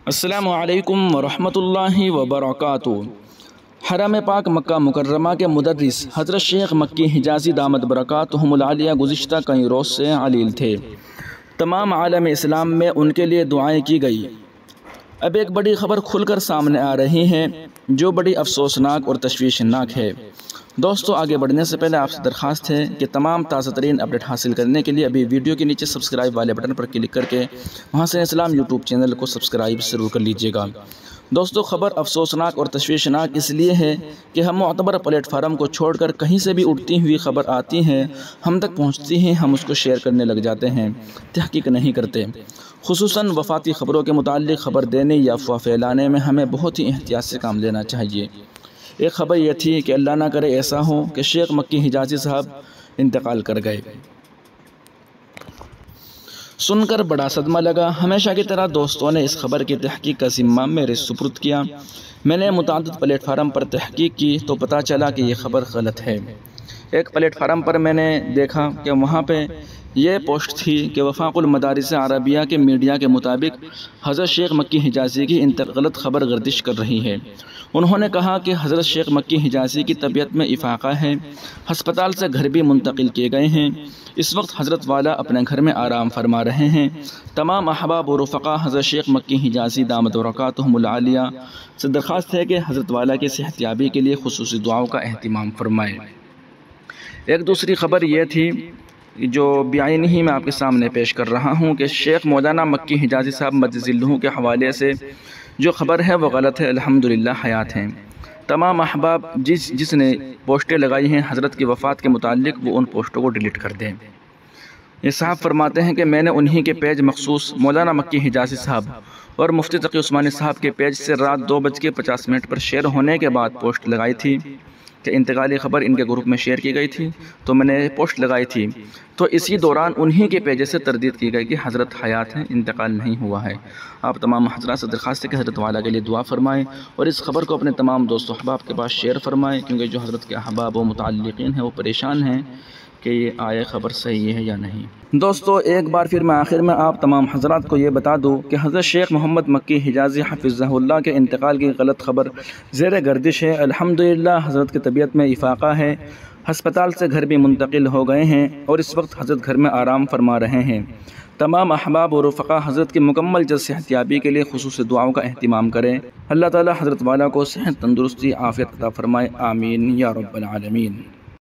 السلام علیکم ورحمۃ اللہ وبرکاتہ۔ حرم پاک مکہ مکرمہ کے مدرس حضرت شیخ مکی حجازی دامت برکاتہم العالیہ گزشتہ کئی روز سے علیل تھے۔ تمام عالم اسلام میں ان کے لیے دعائیں کی گئی۔ اب ایک بڑی خبر کھل کر سامنے آ رہی ہے جو بڑی افسوسناک اور تشویشناک ہے۔ دوستو، آگے بڑھنے سے پہلے آپ سے درخواست ہے کہ تمام تازہ ترین اپڈیٹ حاصل کرنے کے لیے ابھی ویڈیو کے نیچے سبسکرائب والے بٹن پر کلک کر کے محسن اسلام یوٹیوب چینل کو سبسکرائب ضرور کر لیجئے گا۔ دوستو، خبر افسوسناک اور تشویشناک اس لیے ہے کہ ہم معتبر پلیٹ فارم کو چھوڑ کر کہیں سے بھی اٹھتی ہوئی خبر آتی ہیں، ہم تک پہنچتی ہیں، ہم اس کو شیئر کرنے لگ جاتے ہیں، تحقیق نہیں کرتے۔ خصوصاً وفاتی خبروں کے متعلق خبر دینے یا افواہ پھیلانے میں ہمیں بہت ہی احتیاط سے کام لینا چاہیے۔ ایک خبر یہ تھی کہ اللہ نہ کرے ایسا ہو کہ شیخ مکی حجازی صاحب انتقال کر گئے۔ سن کر بڑا صدمہ لگا۔ ہمیشہ کی طرح دوستوں نے اس خبر کی تحقیق کا ذمہ میرے سپرد کیا۔ میں نے متعدد پلیٹ فارم پر تحقیق کی تو پتہ چلا کہ یہ خبر غلط ہے۔ ایک پلیٹ فارم پر میں نے دیکھا کہ وہاں پہ یہ پوسٹ تھی کہ وفاق المدارس عربیہ کے میڈیا کے مطابق حضرت شیخ مکی حجازی کی غلط خبر گردش کر رہی ہے۔ انہوں نے کہا کہ حضرت شیخ مکی حجازی کی طبیعت میں افاقہ ہے، ہسپتال سے گھر بھی منتقل کیے گئے ہیں، اس وقت حضرت والا اپنے گھر میں آرام فرما رہے ہیں۔ تمام احباب و رفقا حضرت شیخ مکی حجازی دامت برکاتہم العالیہ سے درخواست ہے کہ حضرت والا کی صحت یابی کے لیے خصوصی دعاؤں کا اہتمام فرمائیں۔ ایک دوسری خبر یہ تھی جو بعین ہی میں آپ کے سامنے پیش کر رہا ہوں کہ شیخ مولانا مکی حجازی صاحب مجد ذلہ کے حوالے سے جو خبر ہے وہ غلط ہے، الحمدللہ حیات ہیں۔ تمام احباب جس نے پوسٹیں لگائی ہیں حضرت کی وفات کے متعلق وہ ان پوسٹوں کو ڈیلیٹ کر دیں۔ یہ صاحب فرماتے ہیں کہ میں نے انہی کے پیج مخصوص مولانا مکی حجازی صاحب اور مفتی تقی عثمانی صاحب کے پیج سے رات 2:50 پر شیئر ہونے کے بعد پوسٹ لگائی تھی کہ انتقالی خبر ان کے گروپ میں شیئر کی گئی تھی، تو میں نے پوسٹ لگائی تھی تو اسی دوران انہی کے پیج سے تردید کی گئی کہ حضرت حیات ہیں، انتقال نہیں ہوا ہے۔ آپ تمام حضرات سے درخواست ہے کہ حضرت والا کے لیے دعا فرمائیں اور اس خبر کو اپنے تمام دوست و احباب کے پاس شیئر فرمائیں، کیونکہ جو حضرت کے احباب و متعلقین ہیں وہ پریشان ہیں کہ یہ آئے خبر صحیح ہے یا نہیں۔ دوستو، ایک بار پھر میں آخر میں آپ تمام حضرات کو یہ بتا دوں کہ حضرت شیخ محمد مکی حجازی حفظہ اللہ کے انتقال کی غلط خبر زیر گردش ہے۔ الحمدللہ حضرت کی طبیعت میں افاقہ ہے، ہسپتال سے گھر بھی منتقل ہو گئے ہیں اور اس وقت حضرت گھر میں آرام فرما رہے ہیں۔ تمام احباب و رفقا حضرت کی مکمل جلد صحت یابی کے لیے خصوصی دعاؤں کا اہتمام کریں۔ اللہ تعالی حضرت والا کو صحت، تندرستی، عافیت عطا فرمائے، آمین یا رب العالمین۔